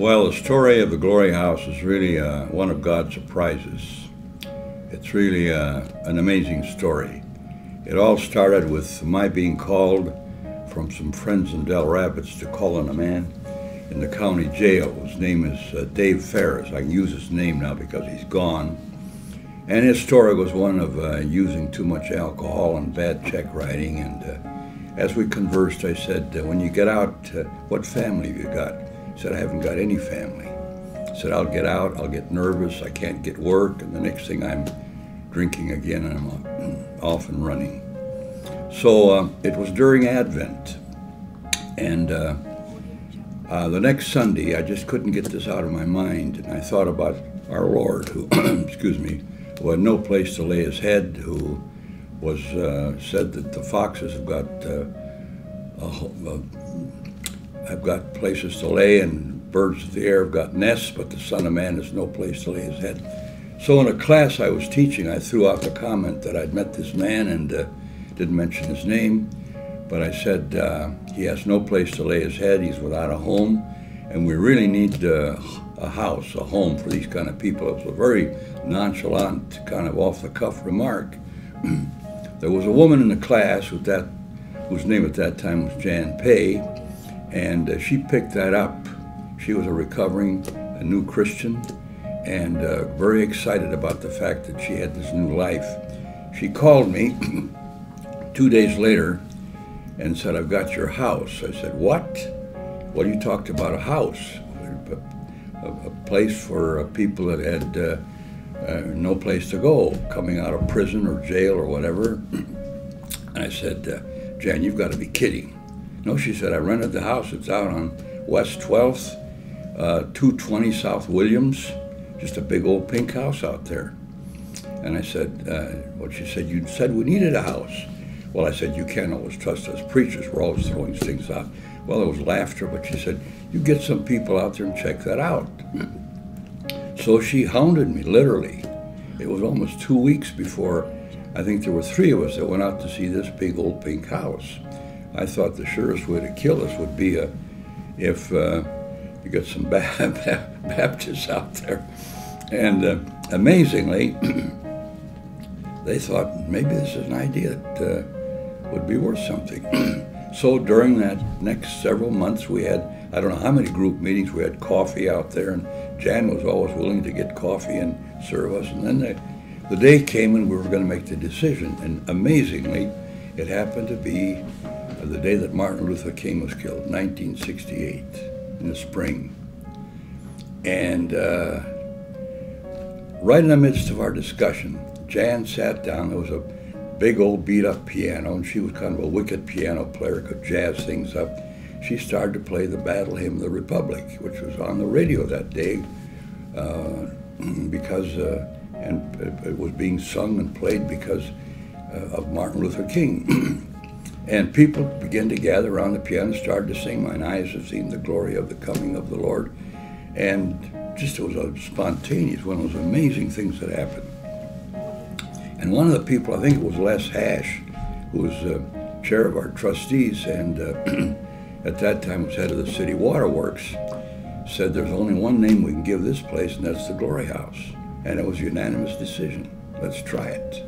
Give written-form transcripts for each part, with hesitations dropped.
Well, the story of the Glory House is really one of God's surprises. It's really an amazing story. It all started with my being called from some friends in Del Rapids to call on a man in the county jail. His name is Dave Ferris. I can use his name now because he's gone. And his story was one of using too much alcohol and bad check writing. And as we conversed, I said, when you get out, what family have you got? He said, I haven't got any family. I said, I'll get out, I'll get nervous, I can't get work, and the next thing I'm drinking again and I'm off and running. So it was during Advent, and the next Sunday, I just couldn't get this out of my mind, and I thought about our Lord, who, excuse me, who had no place to lay his head, who was said that the foxes have got places to lay, and birds of the air have got nests, but the Son of Man has no place to lay his head. So in a class I was teaching, I threw out the comment that I'd met this man and didn't mention his name, but I said he has no place to lay his head, he's without a home, and we really need a house, a home for these kind of people. It was a very nonchalant, kind of off-the-cuff remark. There was a woman in the class whose name at that time was Jan Pay, and she picked that up. She was a new Christian, and very excited about the fact that she had this new life. She called me 2 days later and said, I've got your house. I said, what? What you talked about a house? A place for people that had no place to go, coming out of prison or jail or whatever. And I said, Jan, you've got to be kidding. No, she said, I rented the house. It's out on West 12th, 220 South Williams, just a big old pink house out there. And I said, she said, you said we needed a house. Well, I said, you can't always trust us preachers. We're always throwing things out. Well, there was laughter, but she said, you get some people out there and check that out. So she hounded me, literally. It was almost 2 weeks before, I think there were 3 of us that went out to see this big old pink house. I thought the surest way to kill us would be if you get some Baptists out there. And amazingly, they thought maybe this is an idea that would be worth something. So during that next several months, we had, I don't know how many group meetings, we had coffee out there, and Jan was always willing to get coffee and serve us. And then the day came and we were going to make the decision. And amazingly, it happened to be the day that Martin Luther King was killed, 1968, in the spring. And right in the midst of our discussion, Jan sat down. There was a big old beat-up piano, and she was kind of a wicked piano player, could jazz things up. She started to play the Battle Hymn of the Republic, which was on the radio that day, because and it was being sung and played because of Martin Luther King. And people began to gather around the piano, started to sing, "Mine eyes have seen the glory of the coming of the Lord." And just it was a spontaneous, one of those amazing things that happened. And one of the people, I think it was Les Hash, who was chair of our trustees and at that time was head of the city waterworks, said there's only one name we can give this place, and that's the Glory House. And it was a unanimous decision. Let's try it.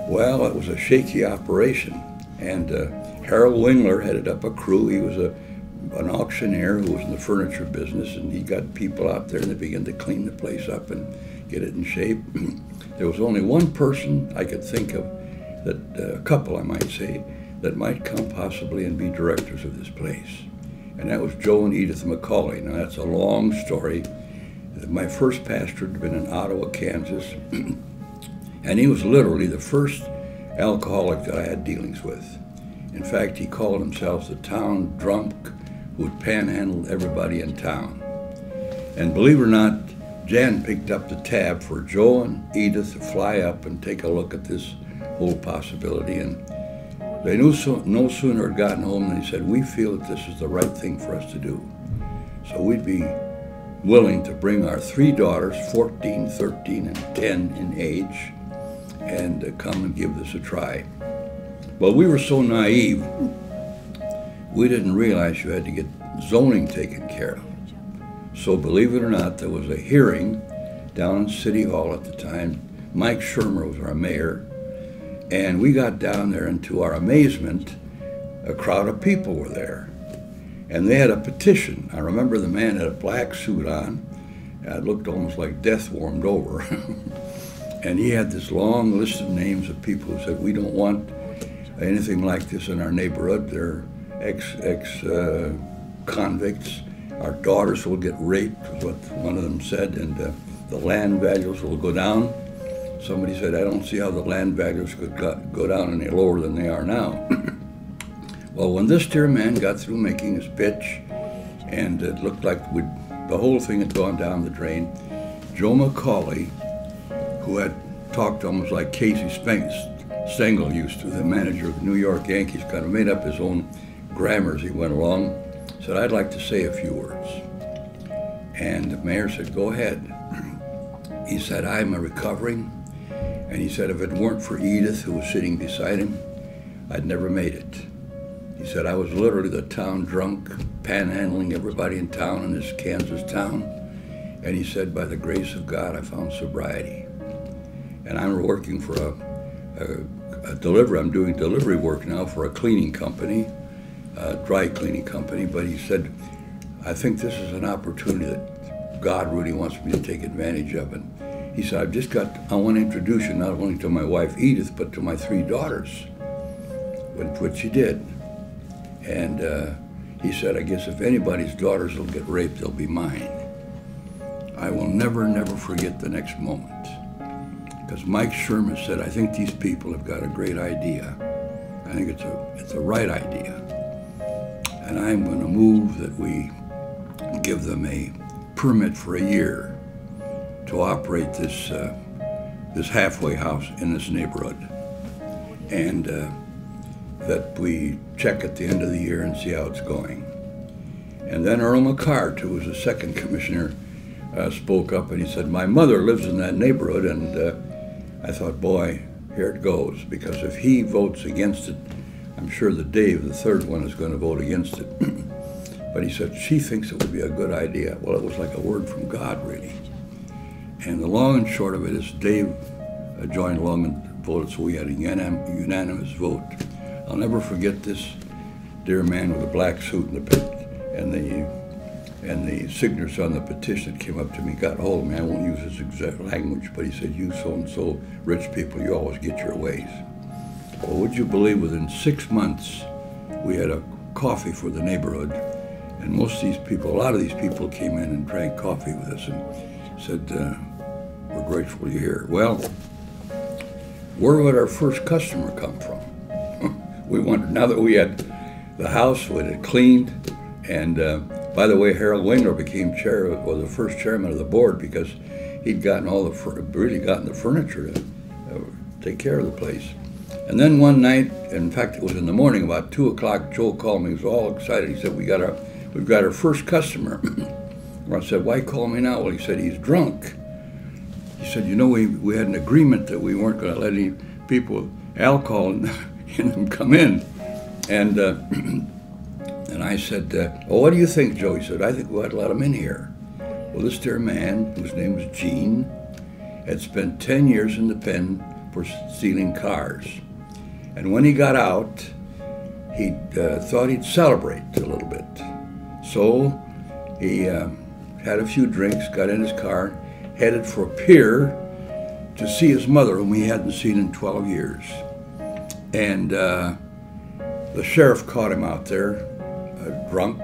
Well, it was a shaky operation. And Harold Wingler headed up a crew. He was an auctioneer who was in the furniture business, and he got people out there, and they began to clean the place up and get it in shape. There was only one person I could think of, that a couple I might say, that might come possibly and be directors of this place. And that was Joe and Edith McCauley. Now that's a long story. My first pastor had been in Ottawa, Kansas, and he was literally the first alcoholic that I had dealings with. In fact, he called himself the town drunk who would panhandle everybody in town. And believe it or not, Jan picked up the tab for Joe and Edith to fly up and take a look at this whole possibility. And they no sooner had gotten home than they said, we feel that this is the right thing for us to do. So we'd be willing to bring our 3 daughters, 14, 13, and 10 in age, and come and give this a try. Well, we were so naive, we didn't realize you had to get zoning taken care of. So believe it or not, there was a hearing down in City Hall at the time. Mike Shermer was our mayor. And we got down there, and to our amazement, a crowd of people were there. And they had a petition. I remember the man had a black suit on. It looked almost like death warmed over. And he had this long list of names of people who said, we don't want anything like this in our neighborhood. They're ex-convicts. Our daughters will get raped, was what one of them said, and the land values will go down. Somebody said, I don't see how the land values could go down any lower than they are now. Well, when this dear man got through making his pitch, and it looked like the whole thing had gone down the drain, Joe McCauley, who had talked almost like Casey Stengel used to, the manager of the New York Yankees, kind of made up his own grammar as he went along, said, I'd like to say a few words. And the mayor said, go ahead. He said, I'm recovering. And he said, if it weren't for Edith, who was sitting beside him, I'd never made it. He said, I was literally the town drunk, panhandling everybody in town, in this Kansas town. And he said, by the grace of God, I found sobriety. And I'm working for a delivery. I'm doing delivery work now for a cleaning company, a dry cleaning company. But he said, I think this is an opportunity that God really wants me to take advantage of. And he said, I want to introduce you not only to my wife Edith, but to my 3 daughters, which he did. And he said, I guess if anybody's daughters will get raped, they'll be mine. I will never, never forget the next moment. Because Mike Sherman said, I think these people have got a great idea. I think it's a right idea. And I'm going to move that we give them a permit for a year to operate this halfway house in this neighborhood. And that we check at the end of the year and see how it's going. And then Earl McCart, who was the second commissioner, spoke up and he said, my mother lives in that neighborhood. And I thought, boy, here it goes, because if he votes against it, I'm sure that Dave, the third one, is going to vote against it. But he said, she thinks it would be a good idea. Well, it was like a word from God, really. And the long and short of it is Dave joined along and voted, so we had a unanimous vote. I'll never forget this dear man with a black suit and the signatures on the petition that came up to me, got a hold of me. I won't use his exact language, but he said, you so-and-so rich people, you always get your ways. Well, would you believe within 6 months, we had a coffee for the neighborhood, and most of these people, a lot of these people came in and drank coffee with us and said, we're grateful you're here. Well, where would our first customer come from? We wondered, now that we had the house, we had it cleaned, and by the way, Harold Wingler became the first chairman of the board because he'd gotten really gotten the furniture to take care of the place. And then one night, in fact, it was in the morning, about 2 o'clock, Joe called me. He was all excited. He said, we've got our first customer. I said, why call me now? Well, he said, he's drunk. He said, you know, we had an agreement that we weren't going to let any people with alcohol in them come in. And I said, well, what do you think, Joe? He said, I think we ought to let them in here. Well, this dear man, whose name was Gene, had spent 10 years in the pen for stealing cars. And when he got out, he thought he'd celebrate a little bit. So he had a few drinks, got in his car, headed for a pier to see his mother, whom he hadn't seen in 12 years. And the sheriff caught him out there, drunk,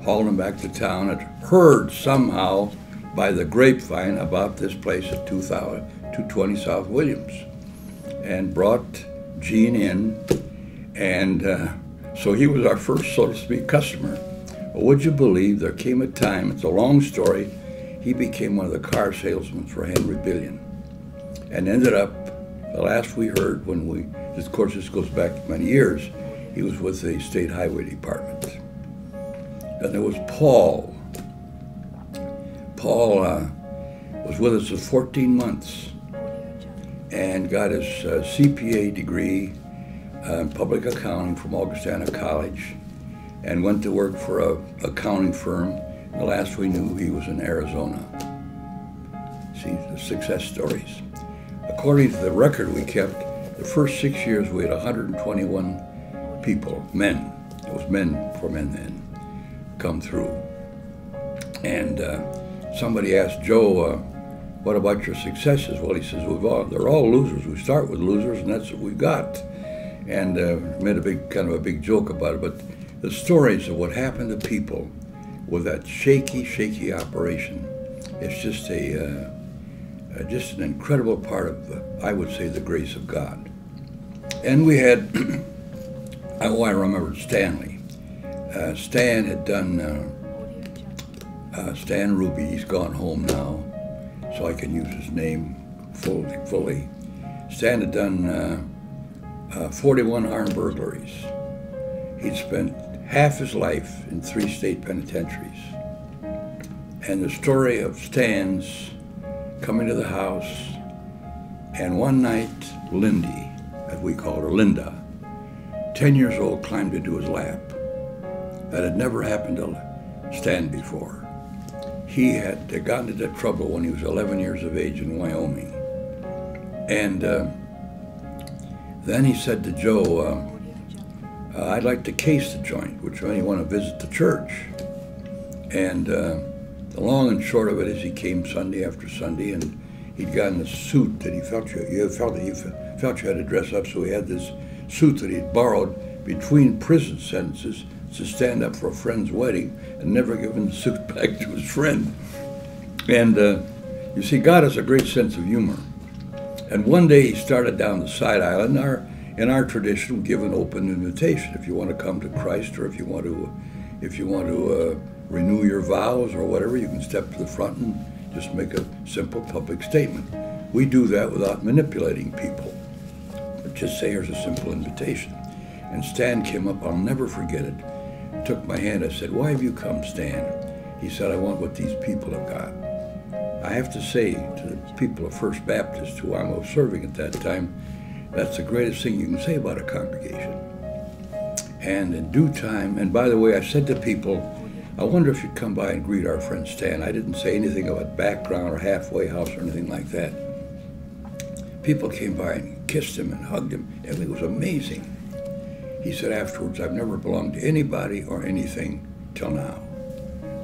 hauled him back to town, had heard somehow by the grapevine about this place at 220 South Williams, and brought Gene in, and so he was our first, so to speak, customer. Well, would you believe there came a time, it's a long story, he became one of the car salesmen for Henry Billion, and ended up, the last we heard when of course this goes back many years, he was with the State Highway Department. Then there was Paul. Paul was with us for 14 months and got his CPA degree in public accounting from Augustana College, and went to work for a accounting firm The last we knew, he was in Arizona. See, the success stories. According to the record we kept, the first 6 years we had 121 people, men. It was men for men then, come through. And somebody asked Joe, what about your successes? Well, he says, they're all losers. We start with losers, and that's what we've got. And made kind of a big joke about it. But the stories of what happened to people with that shaky operation, it's just just an incredible part of, I would say, the grace of God. And we had, I remembered Stanley. Stan had done, Stan Ruby, he's gone home now, so I can use his name fully. Stan had done 41 armed burglaries. He'd spent half his life in 3 state penitentiaries. And the story of Stan's coming to the house, and one night, Lindy, as we called her, Linda, 10 years old, climbed into his lap. That had never happened to Stan before. He had gotten into trouble when he was 11 years of age in Wyoming. And then he said to Joe, I'd like to case the joint, which made me want to visit the church. And the long and short of it is he came Sunday after Sunday, and he'd gotten a suit that he felt you had to dress up, so he had this suit that he'd borrowed between prison sentences to stand up for a friend's wedding and never given the suit back to his friend. And you see, God has a great sense of humor. And one day he started down the side aisle. In our tradition, we give an open invitation. If you want to come to Christ, or if you want to renew your vows or whatever, you can step to the front and just make a simple public statement. We do that without manipulating people. But just say, here's a simple invitation. And Stan came up, I'll never forget it, took my hand. I said, why have you come, Stan? He said, I want what these people have got. I have to say to the people of First Baptist, who I was serving at that time, that's the greatest thing you can say about a congregation. And in due time, and by the way, I said to people, I wonder if you'd come by and greet our friend Stan. I didn't say anything about background or halfway house or anything like that. People came by and kissed him and hugged him, and it was amazing. He said afterwards, I've never belonged to anybody or anything till now.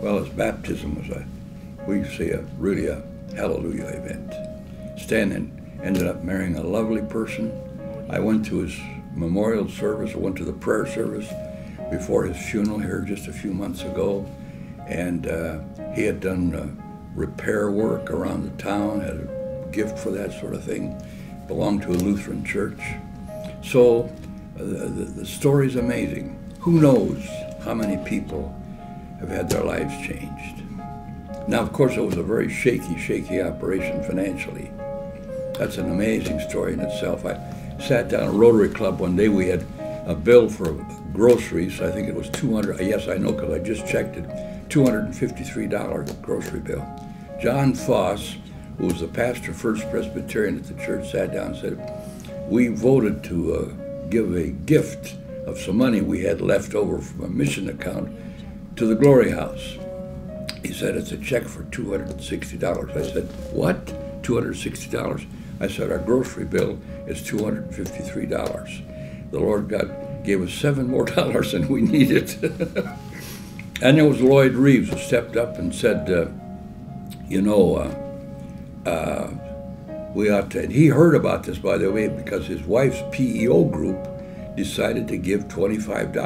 Well, his baptism was we say really a hallelujah event. Stan ended up marrying a lovely person. I went to his memorial service, I went to the prayer service before his funeral here just a few months ago, and he had done repair work around the town, had a gift for that sort of thing, belonged to a Lutheran church. So the story's amazing. Who knows how many people have had their lives changed. Now, of course, it was a very shaky operation financially. That's an amazing story in itself. I sat down at Rotary Club one day. We had a bill for groceries. I think it was yes, I know because I just checked it, $253 grocery bill. John Foss, who was the pastor, First Presbyterian at the church, sat down and said, we voted to give a gift of some money we had left over from a mission account to the Glory House. He said, it's a check for $260. I said, what? $260? I said, our grocery bill is $253. The Lord God gave us $7 more than we needed. And there was Lloyd Reeves, who stepped up and said, we ought to, and he heard about this, by the way, because his wife's PEO group decided to give $25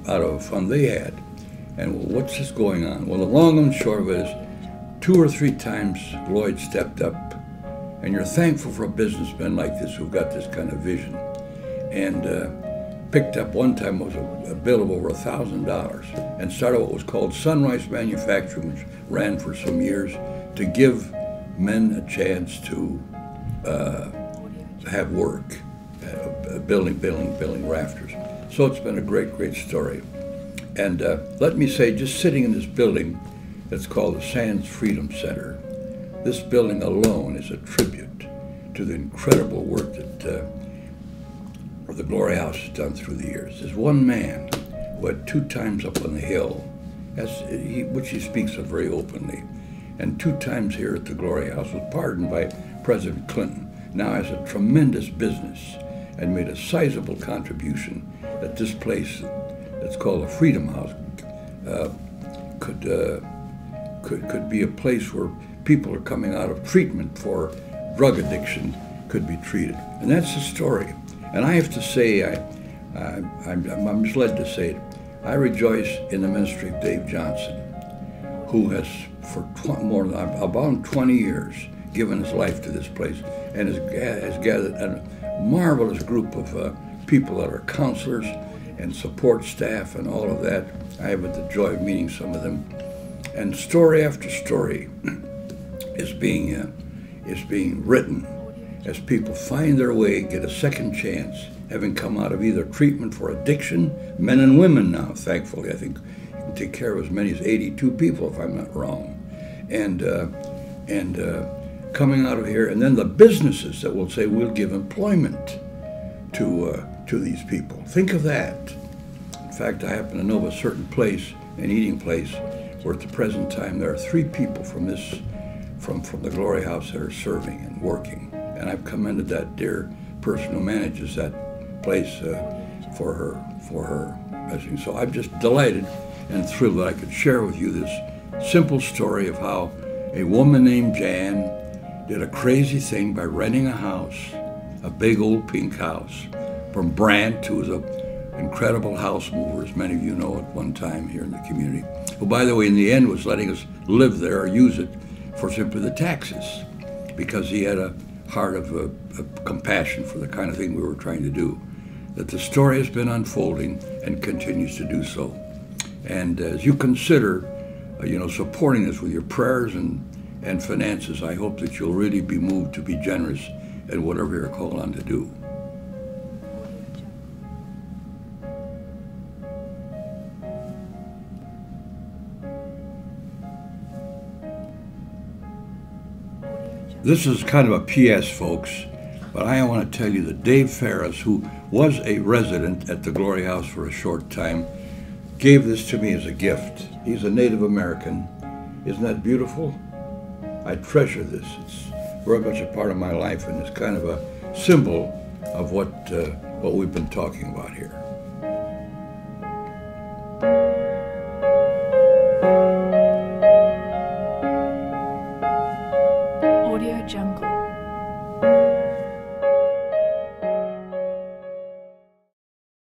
out of a fund they had. And well, what's this going on? Well, the long and short of it is 2 or 3 times Lloyd stepped up, and you're thankful for a businessman like this who've got this kind of vision. And picked up one time was a bill of over $1,000 and started what was called Sunrise Manufacturing, which ran for some years, to give men a chance to have work, building rafters. So it's been a great story. And let me say, just sitting in this building that's called the Sands Freedom Center, this building alone is a tribute to the incredible work that the Glory House has done through the years. There's one man who had 2 times up on the hill which he speaks of very openly. And 2 times here at the Glory House was pardoned by President Clinton. Now has a tremendous business and made a sizable contribution that this place that's called the Freedom House could be a place where people are coming out of treatment for drug addiction could be treated. And that's the story. And I have to say, I'm misled to say it, I rejoice in the ministry of Dave Johnson, who has for more than about 20 years given his life to this place and has gathered a marvelous group of people that are counselors and support staff and all of that. I have the joy of meeting some of them. And story after story is being written as people find their way, get a second chance, having come out of either treatment for addiction, men and women now, thankfully. I think you can take care of as many as 82 people, if I'm not wrong. And coming out of here, and then the businesses that will say, we'll give employment to these people. Think of that. In fact, I happen to know of a certain place, an eating place, where at the present time there are 3 people from the Glory House that are serving and working. And I've commended that dear person who manages that place for her messaging. So I'm just delighted and thrilled that I could share with you this simple story of how a woman named Jan did a crazy thing by renting a house, a big old pink house, from Brant, who was an incredible house mover, as many of you know, at one time here in the community, who, by the way, in the end was letting us live there or use it for simply the taxes, because he had a heart of compassion for the kind of thing we were trying to do. That the story has been unfolding and continues to do so. And as you consider, supporting us with your prayers and finances, I hope that you'll really be moved to be generous at whatever you're called on to do. This is kind of a PS, folks, but I want to tell you that Dave Ferris, who was a resident at the Glory House for a short time, gave this to me as a gift. He's a Native American. Isn't that beautiful? I treasure this. It's very much a part of my life, and it's kind of a symbol of what we've been talking about here.